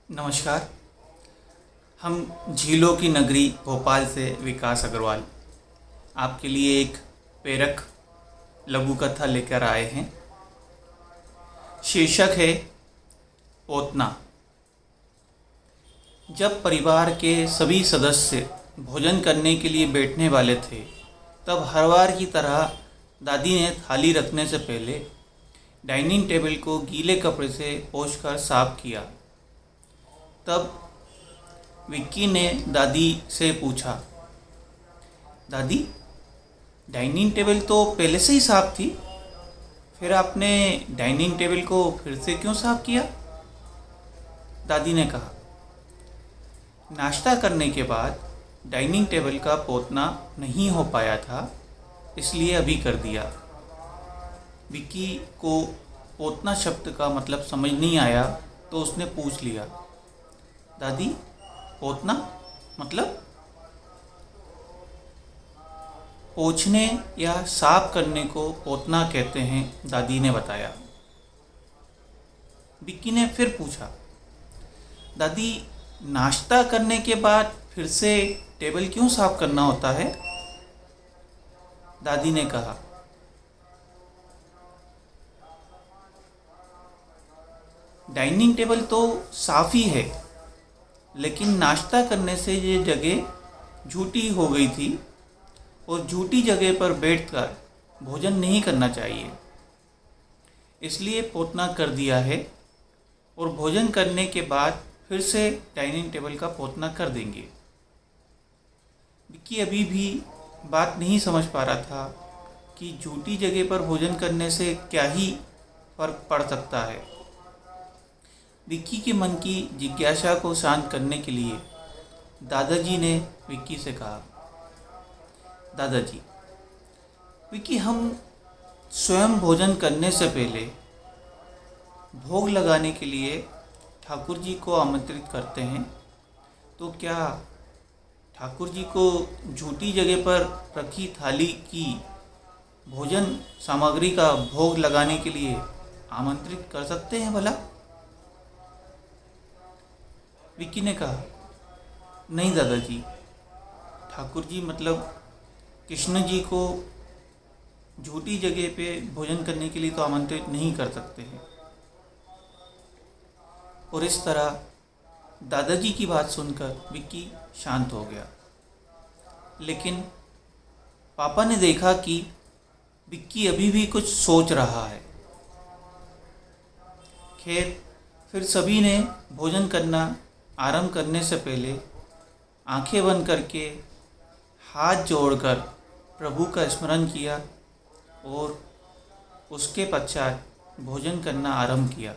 नमस्कार। हम झीलों की नगरी भोपाल से विकास अग्रवाल आपके लिए एक प्रेरक लघु कथा लेकर आए हैं। शीर्षक है पोतना। जब परिवार के सभी सदस्य भोजन करने के लिए बैठने वाले थे, तब हर बार की तरह दादी ने थाली रखने से पहले डाइनिंग टेबल को गीले कपड़े से पोंछकर साफ किया। तब विक्की ने दादी से पूछा, दादी, डाइनिंग टेबल तो पहले से ही साफ थी, फिर आपने डाइनिंग टेबल को फिर से क्यों साफ किया? दादी ने कहा, नाश्ता करने के बाद डाइनिंग टेबल का पोतना नहीं हो पाया था, इसलिए अभी कर दिया। विक्की को पोतना शब्द का मतलब समझ नहीं आया, तो उसने पूछ लिया, दादी, पोतना मतलब? पोंछने या साफ करने को पोतना कहते हैं, दादी ने बताया। विक्की ने फिर पूछा, दादी, नाश्ता करने के बाद फिर से टेबल क्यों साफ करना होता है? दादी ने कहा, डाइनिंग टेबल तो साफ ही है, लेकिन नाश्ता करने से ये जगह झूठी हो गई थी और झूठी जगह पर बैठकर भोजन नहीं करना चाहिए, इसलिए पोतना कर दिया है और भोजन करने के बाद फिर से डाइनिंग टेबल का पोतना कर देंगे। विक्की अभी भी बात नहीं समझ पा रहा था कि झूठी जगह पर भोजन करने से क्या ही फर्क पड़ सकता है। विक्की के मन की जिज्ञासा को शांत करने के लिए दादाजी ने विक्की से कहा, दादाजी, विक्की, हम स्वयं भोजन करने से पहले भोग लगाने के लिए ठाकुर जी को आमंत्रित करते हैं, तो क्या ठाकुर जी को झूठी जगह पर रखी थाली की भोजन सामग्री का भोग लगाने के लिए आमंत्रित कर सकते हैं भला? विक्की ने कहा, नहीं दादाजी, ठाकुर जी मतलब कृष्ण जी को झूठी जगह पे भोजन करने के लिए तो आमंत्रित नहीं कर सकते हैं। और इस तरह दादाजी की बात सुनकर विक्की शांत हो गया। लेकिन पापा ने देखा कि विक्की अभी भी कुछ सोच रहा है। खैर, फिर सभी ने भोजन करना आरंभ करने से पहले आंखें बंद करके हाथ जोड़कर प्रभु का स्मरण किया और उसके पश्चात भोजन करना आरंभ किया।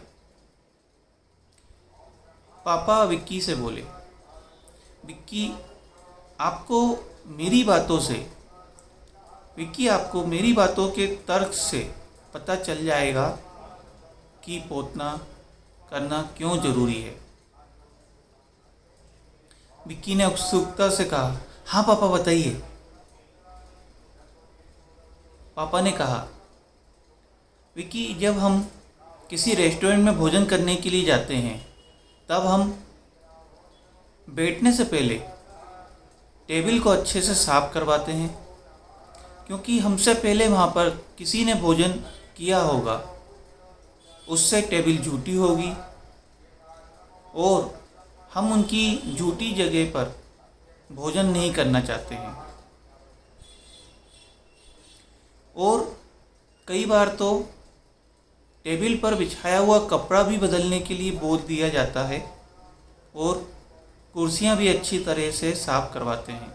पापा विक्की से बोले, विक्की, आपको मेरी बातों के तर्क से पता चल जाएगा कि पोतना करना क्यों जरूरी है। विक्की ने उत्सुकता से कहा, हाँ पापा, बताइए। पापा ने कहा, विक्की, जब हम किसी रेस्टोरेंट में भोजन करने के लिए जाते हैं, तब हम बैठने से पहले टेबल को अच्छे से साफ करवाते हैं, क्योंकि हमसे पहले वहाँ पर किसी ने भोजन किया होगा, उससे टेबल झूठी होगी और हम उनकी झूठी जगह पर भोजन नहीं करना चाहते हैं। और कई बार तो टेबल पर बिछाया हुआ कपड़ा भी बदलने के लिए बोल दिया जाता है और कुर्सियां भी अच्छी तरह से साफ करवाते हैं,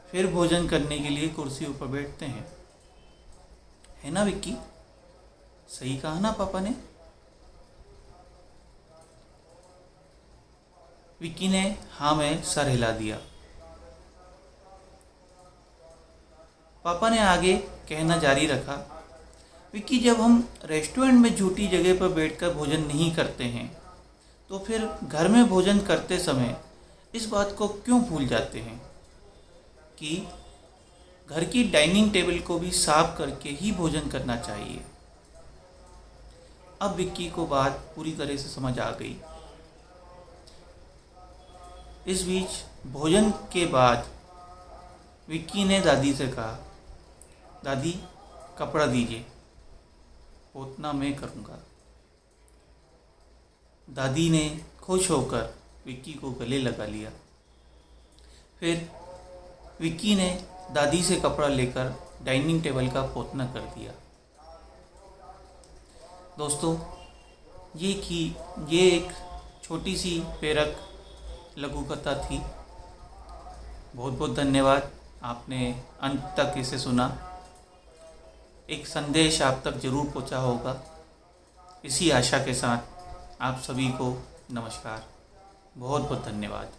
फिर भोजन करने के लिए कुर्सी ऊपर बैठते हैं। है ना विक्की? सही कहा ना पापा ने? विक्की ने हाँ में सर हिला दिया। पापा ने आगे कहना जारी रखा, विक्की, जब हम रेस्टोरेंट में झूठी जगह पर बैठकर भोजन नहीं करते हैं, तो फिर घर में भोजन करते समय इस बात को क्यों भूल जाते हैं कि घर की डाइनिंग टेबल को भी साफ करके ही भोजन करना चाहिए। अब विक्की को बात पूरी तरह से समझ आ गई। इस बीच भोजन के बाद विक्की ने दादी से कहा, दादी कपड़ा दीजिए, पोतना मैं करूँगा। दादी ने खुश होकर विक्की को गले लगा लिया। फिर विक्की ने दादी से कपड़ा लेकर डाइनिंग टेबल का पोतना कर दिया। दोस्तों, ये एक छोटी सी प्रेरक लघु कथा थी। बहुत बहुत धन्यवाद, आपने अंत तक इसे सुना। एक संदेश आप तक जरूर पहुंचा होगा। इसी आशा के साथ आप सभी को नमस्कार। बहुत बहुत धन्यवाद।